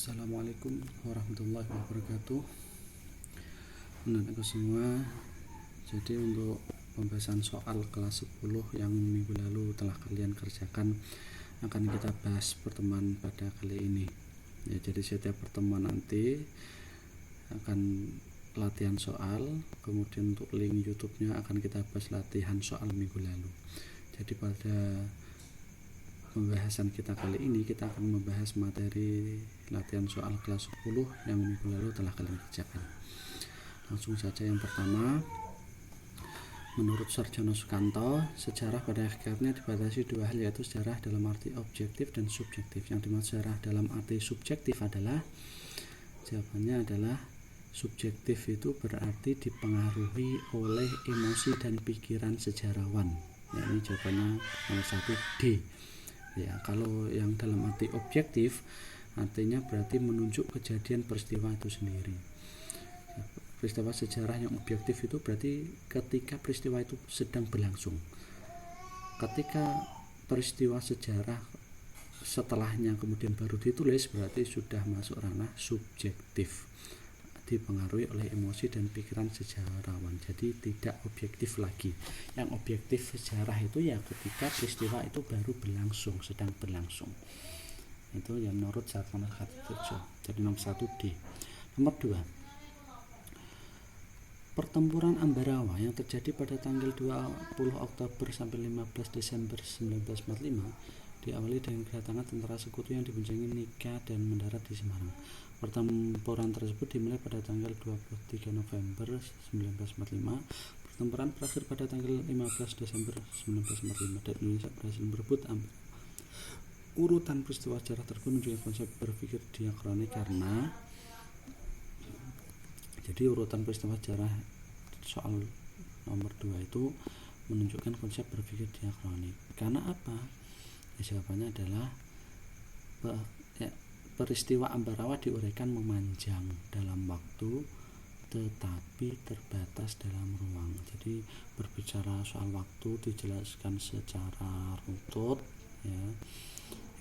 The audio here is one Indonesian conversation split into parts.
Assalamualaikum warahmatullahi wabarakatuh. Anak-anakku semua, jadi untuk pembahasan soal kelas 10 yang minggu lalu telah kalian kerjakan akan kita bahas pertemuan pada kali ini. Ya, jadi setiap pertemuan nanti akan latihan soal, kemudian untuk link YouTube-nya akan kita bahas latihan soal minggu lalu. Jadi pada pembahasan kita kali ini kita akan membahas materi latihan soal kelas 10 yang minggu lalu telah kalian kerjakan. Langsung saja yang pertama, menurut Sarjono Sukanto, sejarah pada hakikatnya dibatasi dua hal, yaitu sejarah dalam arti objektif dan subjektif. Yang dimaksud sejarah dalam arti subjektif adalah, jawabannya adalah subjektif itu berarti dipengaruhi oleh emosi dan pikiran sejarawan. Ya, ini jawabannya nomor 1 D. Ya, kalau yang dalam arti objektif artinya berarti menunjuk kejadian peristiwa itu sendiri. Peristiwa sejarah yang objektif itu berarti ketika peristiwa itu sedang berlangsung. Ketika peristiwa sejarah setelahnya kemudian baru ditulis, berarti sudah masuk ranah subjektif, dipengaruhi oleh emosi dan pikiran sejarawan, jadi tidak objektif lagi. Yang objektif sejarah itu ya ketika peristiwa itu baru berlangsung, sedang berlangsung. Itu yang menurut Sarjono Sukanto. Jadi nomor 1 D. Nomor 2, pertempuran Ambarawa yang terjadi pada tanggal 20 Oktober sampai 15 Desember 1945 diawali dengan kedatangan tentara sekutu yang dibuncengi Nika dan mendarat di Semarang. Pertempuran tersebut dimulai pada tanggal 23 November 1945. Pertempuran berakhir pada tanggal 15 Desember 1945 dan Indonesia berhasil merebut Ambarawa. Urutan peristiwa sejarah tersebut menunjukkan konsep berpikir diakronik karena jadi urutan peristiwa sejarah soal nomor 2 itu menunjukkan konsep berpikir diakronik. Karena apa? Jawabannya adalah peristiwa Ambarawa diuraikan memanjang dalam waktu tetapi terbatas dalam ruang. Jadi berbicara soal waktu dijelaskan secara runtut, ya.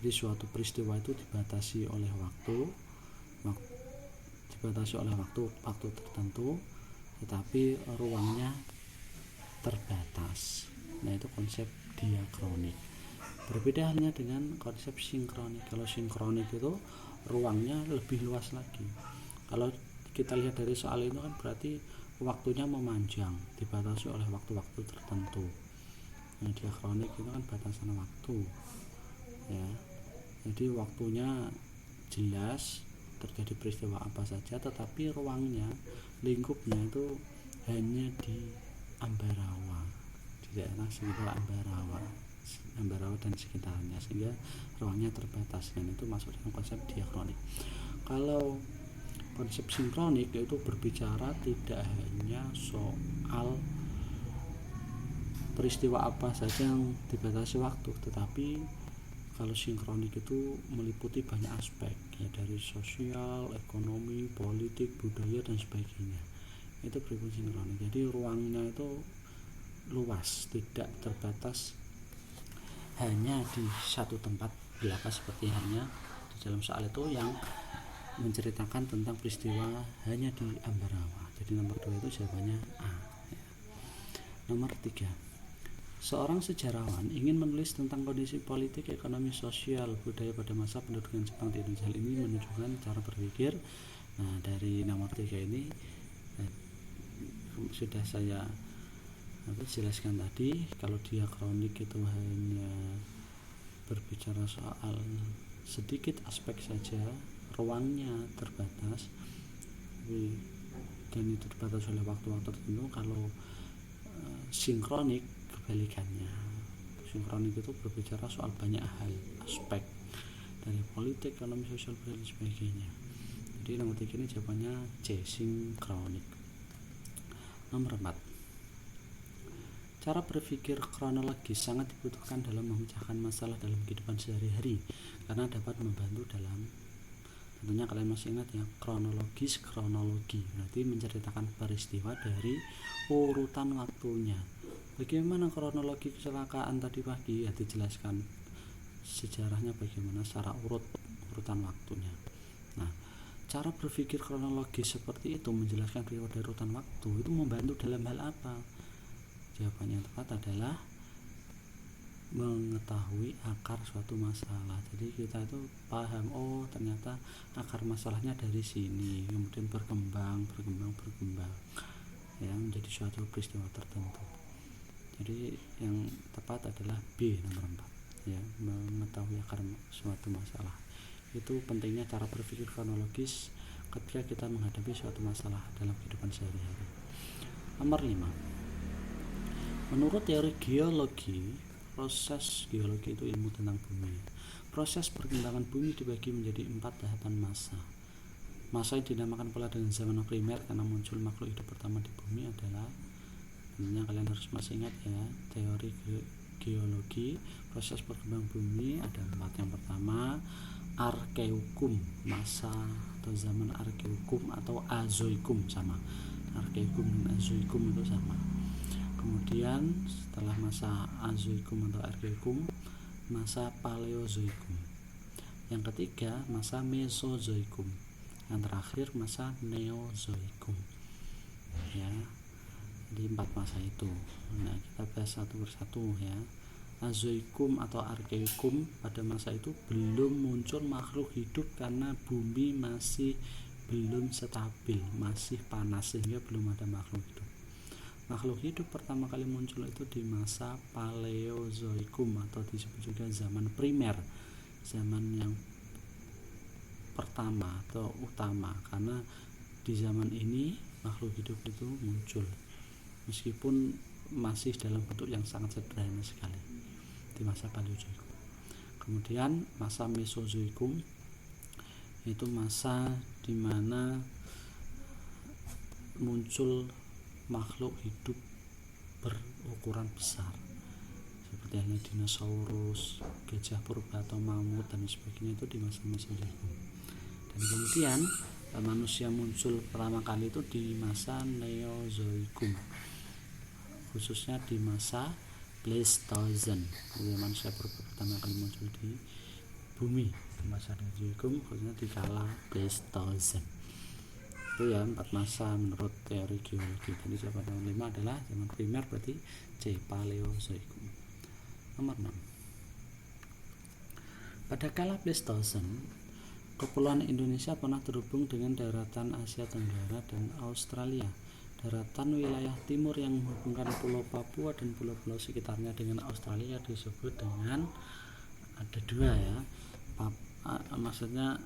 Jadi suatu peristiwa itu dibatasi oleh waktu tertentu, tetapi ruangnya terbatas. Nah, itu konsep diakronik. Berbeda halnya dengan konsep sinkronik. Kalau sinkronik itu ruangnya lebih luas lagi. Kalau kita lihat dari soal itu kan berarti waktunya memanjang, dibatasi oleh waktu-waktu tertentu. Nah, diakronik itu kan batasan waktu, ya. Jadi waktunya jelas, terjadi peristiwa apa saja, tetapi ruangnya, lingkupnya itu hanya di Ambarawa, di daerah sekitar Ambarawa dan sekitarnya, sehingga ruangnya terbatas, dan itu masuk dalam konsep diakronik. Kalau konsep sinkronik itu berbicara tidak hanya soal peristiwa apa saja yang dibatasi waktu, tetapi kalau sinkronik itu meliputi banyak aspek, ya, dari sosial, ekonomi, politik, budaya dan sebagainya. Itu berikut sinkronik. Jadi ruangnya itu luas, tidak terbatas hanya di satu tempat belaka seperti hanya di dalam soal itu yang menceritakan tentang peristiwa hanya di Ambarawa. Jadi nomor 2 itu jawabannya A, ya. Nomor 3, seorang sejarawan ingin menulis tentang kondisi politik, ekonomi, sosial, budaya pada masa pendudukan Jepang di Indonesia. Ini menunjukkan cara berpikir. Nah, dari nomor 3 ini sudah saya jelaskan tadi. Kalau diakronik itu hanya berbicara soal sedikit aspek saja, ruangnya terbatas, dan itu terbatas oleh waktu-waktu tertentu. Kalau sinkronik kebalikannya. Sinkronik itu berbicara soal banyak hal, aspek dari politik, ekonomi, sosial, budaya dan sebagainya. Jadi nomor 3 ini jawabannya C, sinkronik. Nomor 4, cara berpikir kronologis sangat dibutuhkan dalam memecahkan masalah dalam kehidupan sehari-hari karena dapat membantu dalam, tentunya kalian masih ingat ya, kronologi berarti menceritakan peristiwa dari urutan waktunya. Bagaimana kronologi kecelakaan tadi pagi, ya dijelaskan sejarahnya bagaimana secara urutan waktunya. Nah, cara berpikir kronologis seperti itu menjelaskan periode urutan waktu itu membantu dalam hal apa? Jawabannya yang tepat adalah mengetahui akar suatu masalah. Jadi kita itu paham, oh ternyata akar masalahnya dari sini, kemudian berkembang ya menjadi suatu peristiwa tertentu. Jadi yang tepat adalah B nomor 4 ya, mengetahui akar suatu masalah. Itu pentingnya cara berpikir kronologis ketika kita menghadapi suatu masalah dalam kehidupan sehari-hari. Nomor 5. Menurut teori geologi, proses geologi itu ilmu tentang bumi. Proses perkembangan bumi dibagi menjadi 4 tahapan masa. Masa yang dinamakan pula dengan zaman primer karena muncul makhluk hidup pertama di bumi adalah, tentunya kalian harus masih ingat ya, teori geologi proses perkembangan bumi ada 4. Yang pertama Arkeukum, masa atau zaman Arkeukum atau Azoikum sama. Arkeukum dan Azoikum itu sama. Kemudian setelah masa Azoikum atau Arkeukum, masa Paleozoikum. Yang ketiga masa Mesozoikum. Yang terakhir masa Neozoikum. Ya, di 4 masa itu. Nah, kita bahas satu persatu ya. Azoikum atau Arkeukum, pada masa itu belum muncul makhluk hidup karena bumi masih belum stabil, masih panas sehingga belum ada makhluk hidup. Makhluk hidup pertama kali muncul itu di masa Paleozoikum atau disebut juga zaman primer, zaman yang pertama atau utama, karena di zaman ini makhluk hidup itu muncul meskipun masih dalam bentuk yang sangat sederhana sekali di masa Paleozoikum. Kemudian masa Mesozoikum itu masa di mana muncul makhluk hidup berukuran besar seperti halnya dinosaurus, gajah purba atau mamut dan sebagainya, itu di masa Mesozoikum. Dan kemudian manusia muncul pertama kali itu di masa Neozoikum, khususnya di masa Pleistocene. Jadi manusia purba pertama kali muncul di bumi di masa Neozoikum, khususnya di kala Pleistocene. Itu ya 4 masa menurut teori geologi. Jadi jawaban nomor 5 adalah zaman primer, berarti C, Paleozoikum. Nomor 6. Pada kala Pleistocene, kepulauan Indonesia pernah terhubung dengan daratan Asia Tenggara dan Australia. Daratan wilayah timur yang menghubungkan Pulau Papua dan pulau-pulau sekitarnya dengan Australia disebut dengan, ada 2 ya, maksudnya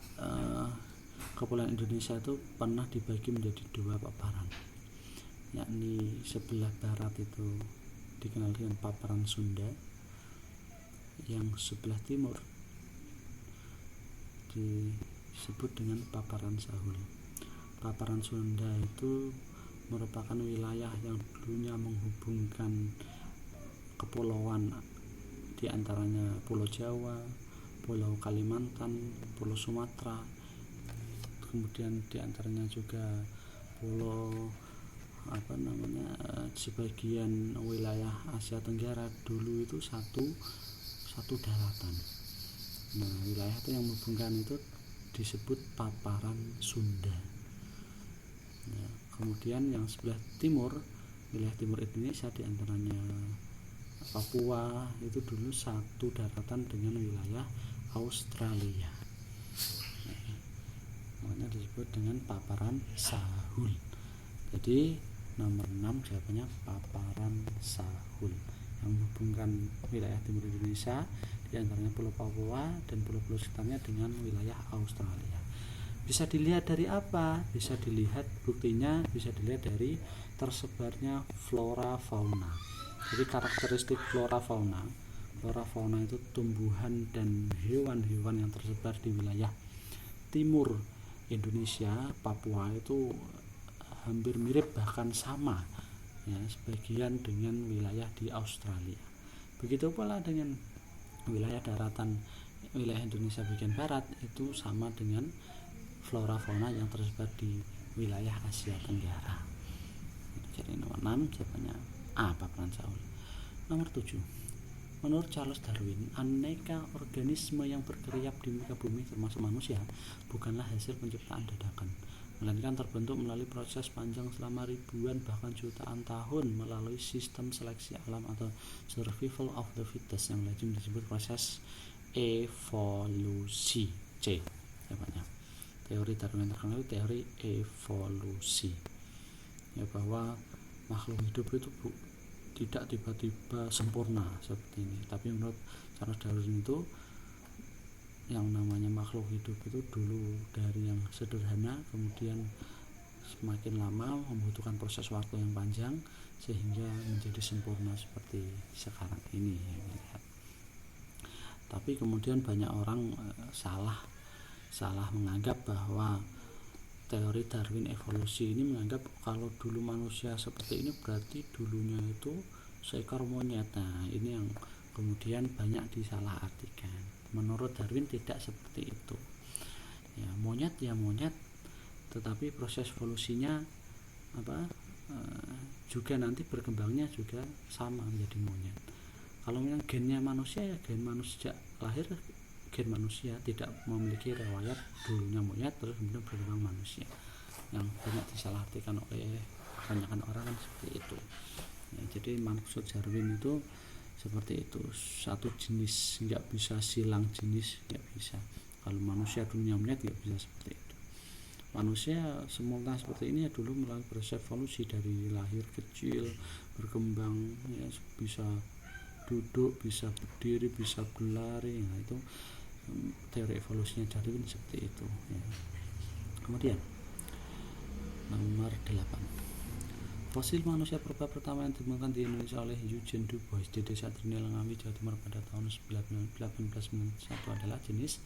kepulauan Indonesia itu pernah dibagi menjadi 2 paparan, yakni sebelah barat itu dikenal dengan paparan Sunda, yang sebelah timur disebut dengan paparan Sahul. Paparan Sunda itu merupakan wilayah yang dulunya menghubungkan kepulauan, diantaranya Pulau Jawa, Pulau Kalimantan, Pulau Sumatera, kemudian diantaranya juga pulau sebagian wilayah Asia Tenggara. Dulu itu satu daratan. Nah, wilayah itu yang menghubungkan itu disebut paparan Sunda. Nah, kemudian yang sebelah timur, wilayah timur Indonesia diantaranya Papua, itu dulu satu daratan dengan wilayah Australia. Namanya disebut dengan paparan Sahul. Jadi nomor 6 jawabannya paparan Sahul yang menghubungkan wilayah timur Indonesia diantaranya Pulau Papua dan pulau-pulau sekitarnya dengan wilayah Australia. Bisa dilihat dari apa? Bisa dilihat, buktinya bisa dilihat dari tersebarnya flora fauna. Jadi karakteristik flora fauna itu tumbuhan dan hewan-hewan yang tersebar di wilayah timur Indonesia, Papua itu hampir mirip bahkan sama ya, sebagian dengan wilayah di Australia. Begitu pula dengan wilayah daratan, wilayah Indonesia bagian barat itu sama dengan flora fauna yang tersebar di wilayah Asia Tenggara. Jadi nomor 6 jawabannya A, paparan Sahul. Nomor 7. Menurut Charles Darwin, aneka organisme yang berkeriap di muka bumi termasuk manusia bukanlah hasil penciptaan dadakan, melainkan terbentuk melalui proses panjang selama ribuan bahkan jutaan tahun melalui sistem seleksi alam atau survival of the fittest yang lazim disebut proses evolusi. C jawabannya. Teori Darwin terkenal itu teori evolusi, ya, bahwa makhluk hidup itu tidak tiba-tiba sempurna seperti ini, tapi menurut Charles Darwin itu yang namanya makhluk hidup itu dulu dari yang sederhana kemudian semakin lama membutuhkan proses waktu yang panjang sehingga menjadi sempurna seperti sekarang ini, ya. Tapi kemudian banyak orang salah menganggap bahwa teori Darwin evolusi ini menganggap kalau dulu manusia seperti ini berarti dulunya itu seekor monyet. Nah, ini yang kemudian banyak disalahartikan. Menurut Darwin tidak seperti itu. Ya, monyet, tetapi proses evolusinya juga nanti berkembangnya juga sama menjadi monyet. Kalau memang gennya manusia, ya gen manusia lahir gen manusia, tidak memiliki riwayat dulunya monyet terus kemudian berkembang manusia, yang banyak disalahartikan oleh kebanyakan orang kan seperti itu, ya. Jadi maksud Darwin itu seperti itu, satu jenis nggak bisa silang jenis, nggak bisa. Kalau manusia dulunya monyet nggak bisa seperti itu. Manusia semula seperti ini ya dulu melalui proses evolusi dari lahir kecil berkembang, ya, bisa duduk, bisa berdiri, bisa berlari. Nah, itu teori evolusinya Darwin seperti itu, ya. Kemudian nomor 8, fosil manusia purba pertama yang ditemukan di Indonesia oleh Eugene Du Bois di Desa Trinil Ngawi, Jawa Timur pada tahun 1891 adalah jenis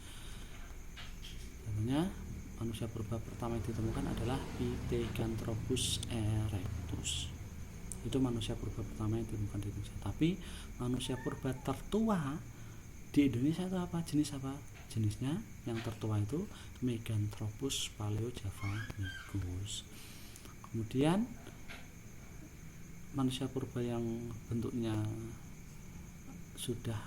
namanya manusia purba pertama yang ditemukan adalah Pithecanthropus erectus. Itu manusia purba pertama yang ditemukan di Indonesia. Tapi manusia purba tertua di Indonesia itu apa? Jenisnya yang tertua itu Meganthropus paleojavanicus. Kemudian manusia purba yang bentuknya sudah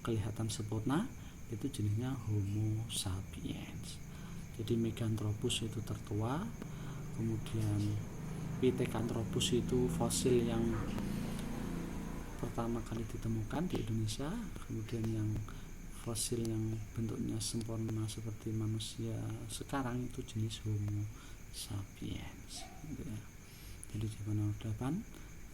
kelihatan sempurna itu jenisnya Homo sapiens. Jadi Meganthropus itu tertua, kemudian Pithecanthropus itu fosil yang pertama kali ditemukan di Indonesia, kemudian yang fosil yang bentuknya sempurna seperti manusia sekarang itu jenis Homo sapiens, gitu ya. Jadi jawaban nomor 8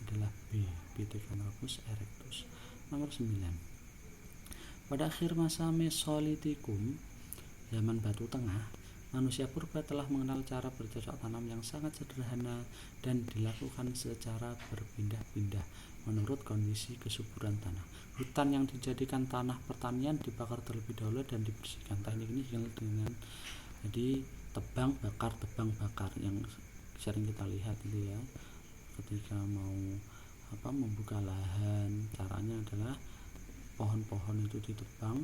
adalah B, Pithecanthropus erectus. Nomor 9, pada akhir masa Mesolitikum, zaman batu tengah, manusia purba telah mengenal cara bercocok tanam yang sangat sederhana dan dilakukan secara berpindah-pindah menurut kondisi kesuburan tanah. Hutan yang dijadikan tanah pertanian dibakar terlebih dahulu dan dibersihkan. Teknik ini dengan jadi tebang bakar yang sering kita lihat itu, ya, ketika mau membuka lahan. Caranya adalah pohon-pohon itu ditebang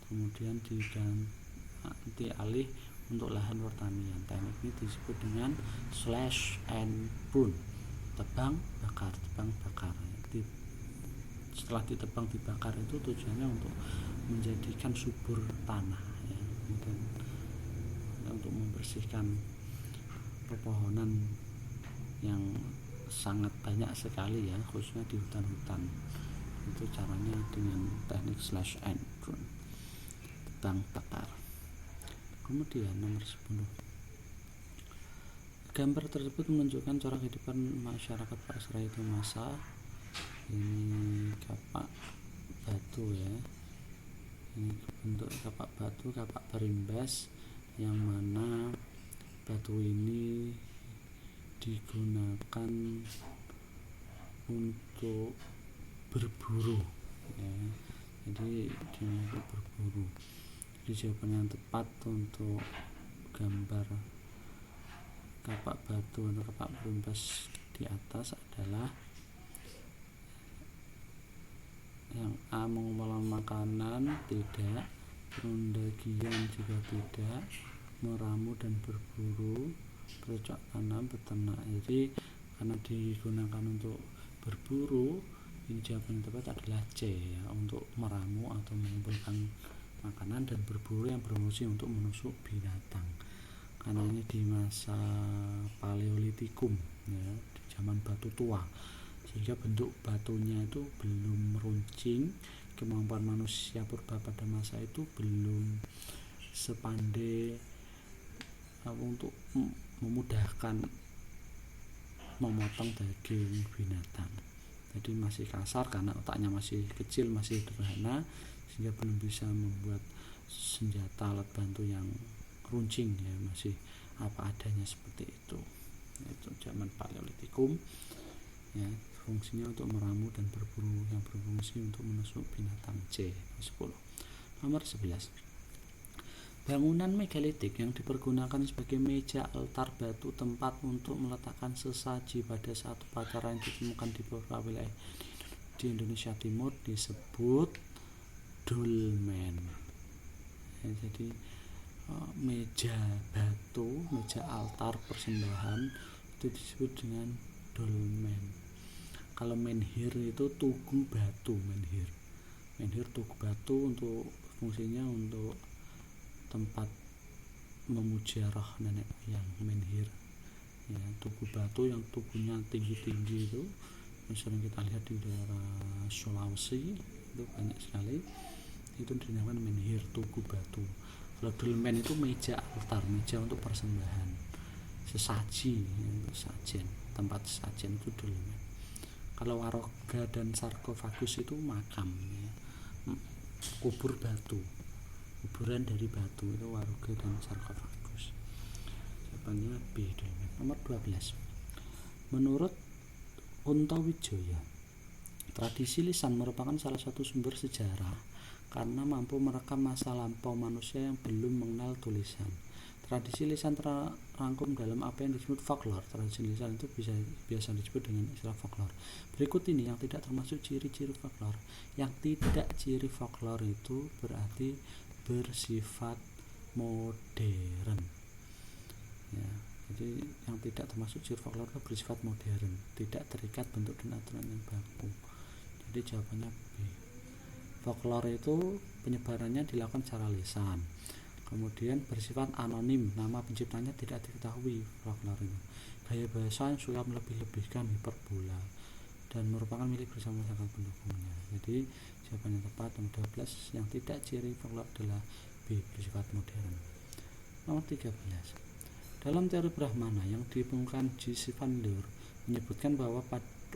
kemudian diganti alih untuk lahan pertanian. Teknik ini disebut dengan slash and burn, tebang bakar. Setelah ditebang dibakar itu tujuannya untuk menjadikan subur tanah, ya, kemudian untuk membersihkan pepohonan yang sangat banyak sekali, ya, khususnya di hutan-hutan. Itu caranya dengan teknik slash and burn, tebang bakar. Kemudian nomor 10, gambar tersebut menunjukkan cara kehidupan masyarakat pasrah itu masa. Ini kapak batu, ya, ini bentuk kapak batu, kapak berimbas, yang mana batu ini digunakan untuk berburu, ya. Jadi untuk berburu. Jadi jawaban yang tepat untuk gambar kapak batu atau kapak berimbas di atas adalah yang A, mengumpulkan makanan, tidak, perundagian juga tidak, meramu dan berburu, bercocok tanam, beternak. Jadi karena digunakan untuk berburu, Ini jawaban yang tepat adalah C ya, untuk meramu atau mengumpulkan makanan dan berburu yang berfungsi untuk menusuk binatang. Karena ini di masa Paleolitikum ya, di zaman batu tua, sehingga bentuk batunya itu belum meruncing. Kemampuan manusia purba pada masa itu belum sepandai untuk memudahkan memotong daging binatang. Jadi masih kasar karena otaknya masih kecil, masih sederhana, sehingga belum bisa membuat senjata alat bantu yang runcing ya, masih apa adanya seperti itu. Itu zaman Paleolitikum ya, fungsinya untuk meramu dan berburu yang berfungsi untuk menusuk binatang. C 10. Nomor 11. Bangunan megalitik yang dipergunakan sebagai meja altar batu, tempat untuk meletakkan sesaji pada saat upacara yang ditemukan di beberapa wilayah di Indonesia Timur disebut dolmen ya, jadi meja batu, meja altar persembahan itu disebut dengan dolmen. Kalau menhir itu tugu batu, menhir tugu batu, untuk fungsinya untuk tempat memuja roh nenek moyang. Menhir ya, tugu batu yang tugunya tinggi-tinggi itu yang sering kita lihat di daerah Sulawesi, itu banyak sekali, itu dinamakan menhir, tugu batu. Kalau dolmen itu meja altar, meja untuk persembahan, sesaji untuk sajen, tempat sajen itu dolmen. Kalau waroga dan sarkofagus itu makam ya, kubur batu, kuburan dari batu, itu waroga dan sarkofagus. Jawabannya B, dolmen. Nomor 12. Menurut Kunto Wijaya, tradisi lisan merupakan salah satu sumber sejarah karena mampu merekam masa lampau manusia yang belum mengenal tulisan. Tradisi lisan terangkum dalam apa yang disebut folklore. Tradisi lisan itu biasa disebut dengan istilah folklore. Berikut ini yang tidak termasuk ciri-ciri folklore. Yang tidak ciri folklore itu berarti bersifat modern. Ya, jadi yang tidak termasuk ciri folklore itu bersifat modern, tidak terikat bentuk dan aturan yang baku. Jadi jawabannya B. Folklore itu penyebarannya dilakukan secara lisan. Kemudian bersifat anonim, nama penciptanya tidak diketahui. Folklore itu gaya bahasa yang suka melebih-lebihkan, hiperbola, dan merupakan milik bersama masyarakat pendukungnya. Jadi jawaban yang tepat nomor 12, yang tidak ciri folklore adalah B, bersifat modern. Nomor 13. Dalam teori Brahmana yang ditemukan G. Sivandur menyebutkan bahwa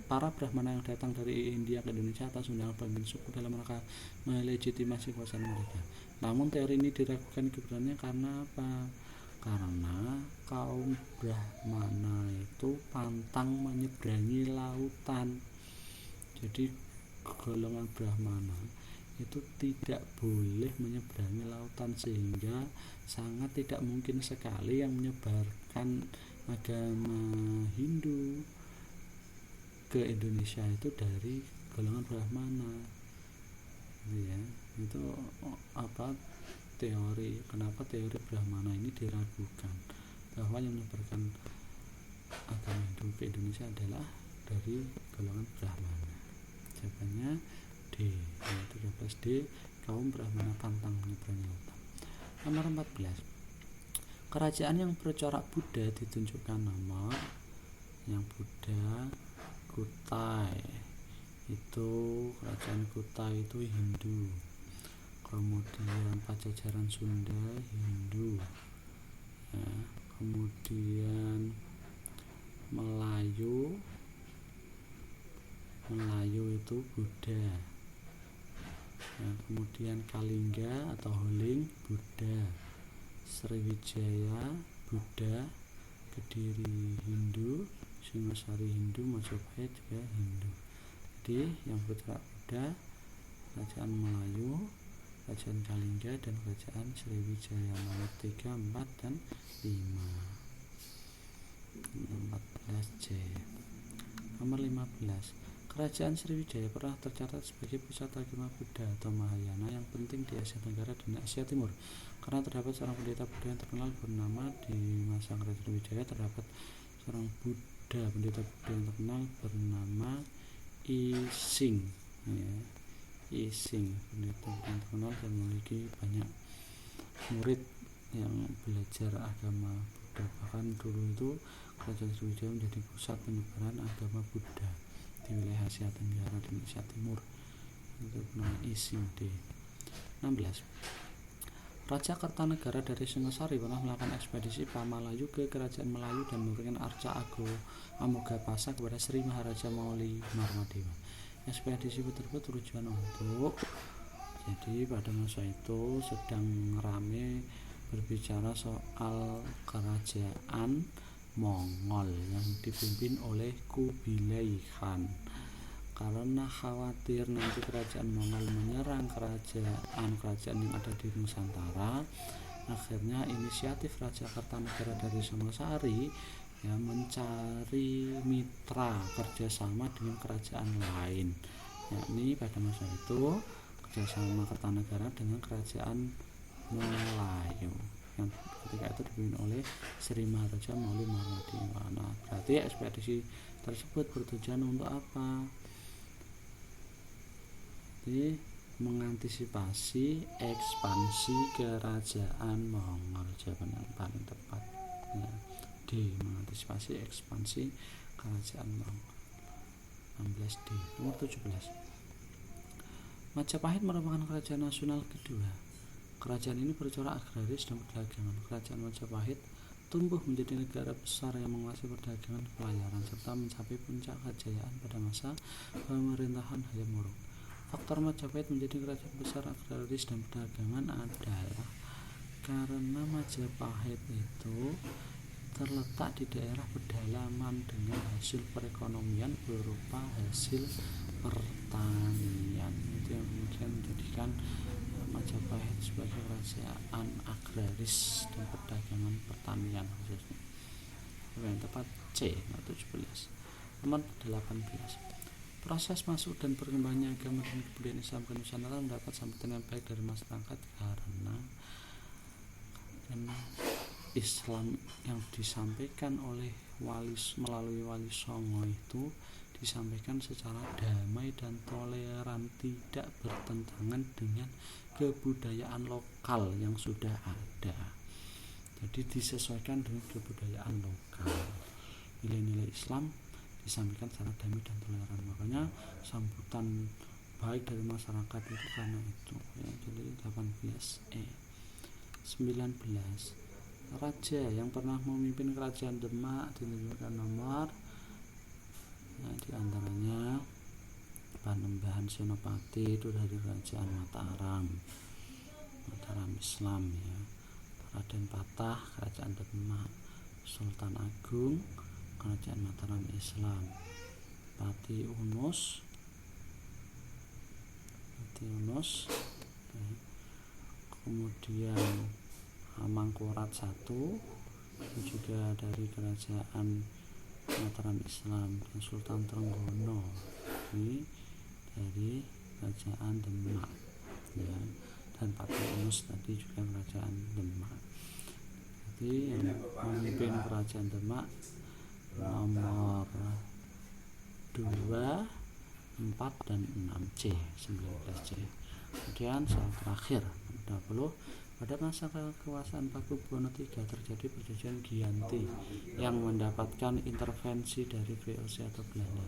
para Brahmana yang datang dari India ke Indonesia atas undangan pemimpin suku dalam rangka melegitimasi kekuasaan mereka. Namun teori ini diragukan keberaniannya karena apa? Karena kaum Brahmana itu pantang menyeberangi lautan. Jadi golongan Brahmana itu tidak boleh menyeberangi lautan, sehingga sangat tidak mungkin sekali yang menyebarkan agama Hindu ke Indonesia itu dari golongan Brahmana ya. Itu apa teori, kenapa teori Brahmana ini diragukan, bahwa yang menyebarkan agama Hindu ke Indonesia adalah dari golongan Brahmana. Jawabannya D, yaitu 13D, kaum Brahmana pantang menyeberangi lautan. Nomor 14. Kerajaan yang bercorak Buddha ditunjukkan nama yang Buddha. Kutai itu, kerajaan Kutai itu Hindu. Kemudian Pajajaran Sunda Hindu ya. Kemudian Melayu itu Buddha ya. Kemudian Kalingga atau Holing Buddha, Sriwijaya Buddha, Kediri Hindu, Singosari Hindu, Majapahit juga Hindu. Jadi yang bergerak Buddha, kerajaan Melayu, kerajaan Kalingga, dan kerajaan Sriwijaya. Nomor 3, 4, dan 5. Nomor 14C. Nomor 15. Kerajaan Sriwijaya pernah tercatat sebagai pusat agama Buddha atau Mahayana yang penting di Asia Tenggara dan Asia Timur, karena terdapat seorang pendeta Buddha yang terkenal bernama, di masa kerajaan Sriwijaya terdapat seorang pendeta Buddha yang terkenal bernama Ising ya. Ising pendeta terkenal dan memiliki banyak murid yang belajar agama Buddha. Bahkan dulu itu kerajaan Sriwijaya menjadi pusat penyebaran agama Buddha di wilayah Asia Tenggara dan Asia Timur. Itu bernama Ising D. 16. Raja Kertanegara dari Singasari pernah melakukan ekspedisi Pamalayu ke kerajaan Melayu dan memberikan arca Amogapasa kepada Sri Maharaja Mauli Marmadewa. Ekspedisi tersebut tujuan untuk, jadi pada masa itu sedang rame berbicara soal kerajaan Mongol yang dipimpin oleh Kubilai Khan. Karena khawatir nanti kerajaan Mongol menyerang kerajaan yang ada di Nusantara, akhirnya inisiatif Raja Kertanegara dari Singasari ya mencari mitra kerjasama dengan kerajaan lain, yakni pada masa itu kerjasama Kertanegara dengan kerajaan Melayu yang ketika itu dipimpin oleh Sri Maharaja Mauli Marmadewa. Nah, berarti ekspedisi tersebut bertujuan untuk apa? Jadi mengantisipasi ekspansi kerajaan Mongol. Jawaban yang paling tepat ya. D. Mengantisipasi ekspansi kerajaan Mongol. 16D. Nomor 17. Majapahit merupakan kerajaan nasional kedua. Kerajaan ini bercorak agraris dan perdagangan. Kerajaan Majapahit tumbuh menjadi negara besar yang menguasai perdagangan pelayaran serta mencapai puncak kejayaan pada masa pemerintahan Hayam Wuruk. Faktor Majapahit menjadi kerajaan besar agraris dan perdagangan adalah karena Majapahit itu terletak di daerah pedalaman dengan hasil perekonomian berupa hasil pertanian. Itu yang kemudian menjadikan Majapahit sebagai kerajaan agraris dan perdagangan pertanian khususnya. Yang tepat C. Nomor 17. Nomor 18. Proses masuk dan berkembangnya agama dan kebudayaan Islam ke Nusantara mendapat sambutan yang baik dari masyarakat karena Islam yang disampaikan oleh melalui Wali Songo itu disampaikan secara damai dan toleran, tidak bertentangan dengan kebudayaan lokal yang sudah ada. Jadi disesuaikan dengan kebudayaan lokal. Nilai-nilai Islam disampaikan secara damai dan toleran, makanya sambutan baik dari masyarakat itu karena itu ya. Jadi 18E. 19. Raja yang pernah memimpin kerajaan Demak ditunjukkan nomor di antaranya Panembahan Senopati itu dari kerajaan Mataram Islam ya. Raden Patah kerajaan Demak, Sultan Agung kerajaan Mataram Islam, Pati Unus kemudian Mangkurat I juga dari kerajaan Mataram Islam, dan Sultan Trenggono ini dari kerajaan Demak ya. Dan Pati Unus tadi juga kerajaan Demak. Jadi yang memimpin kerajaan Demak nomor 2, 4, dan 6C, 19C. Kemudian soal terakhir 20. Pada masa kekuasaan Pakubuwono III terjadi perjanjian Giyanti yang mendapatkan intervensi dari VOC atau Belanda.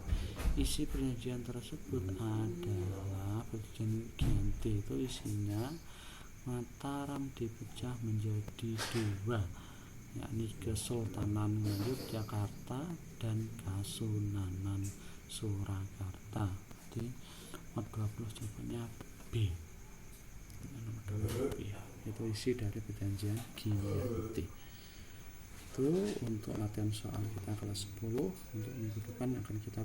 Isi perjanjian tersebut adalah perjanjian Giyanti itu isinya Mataram dipecah menjadi 2, yakni Kesultanan Yogyakarta dan Kasunanan Surakarta. Jadi nomor 20 jawabannya B. Nomor 20 ya. Itu isi dari perjanjian Giyanti. Itu untuk latihan soal kita kelas 10. Untuk minggu depan akan kita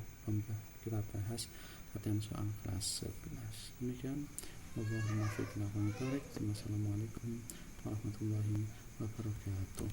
bahas latihan soal kelas 11. Demikian. Wassalamualaikum warahmatullahi wabarakatuh.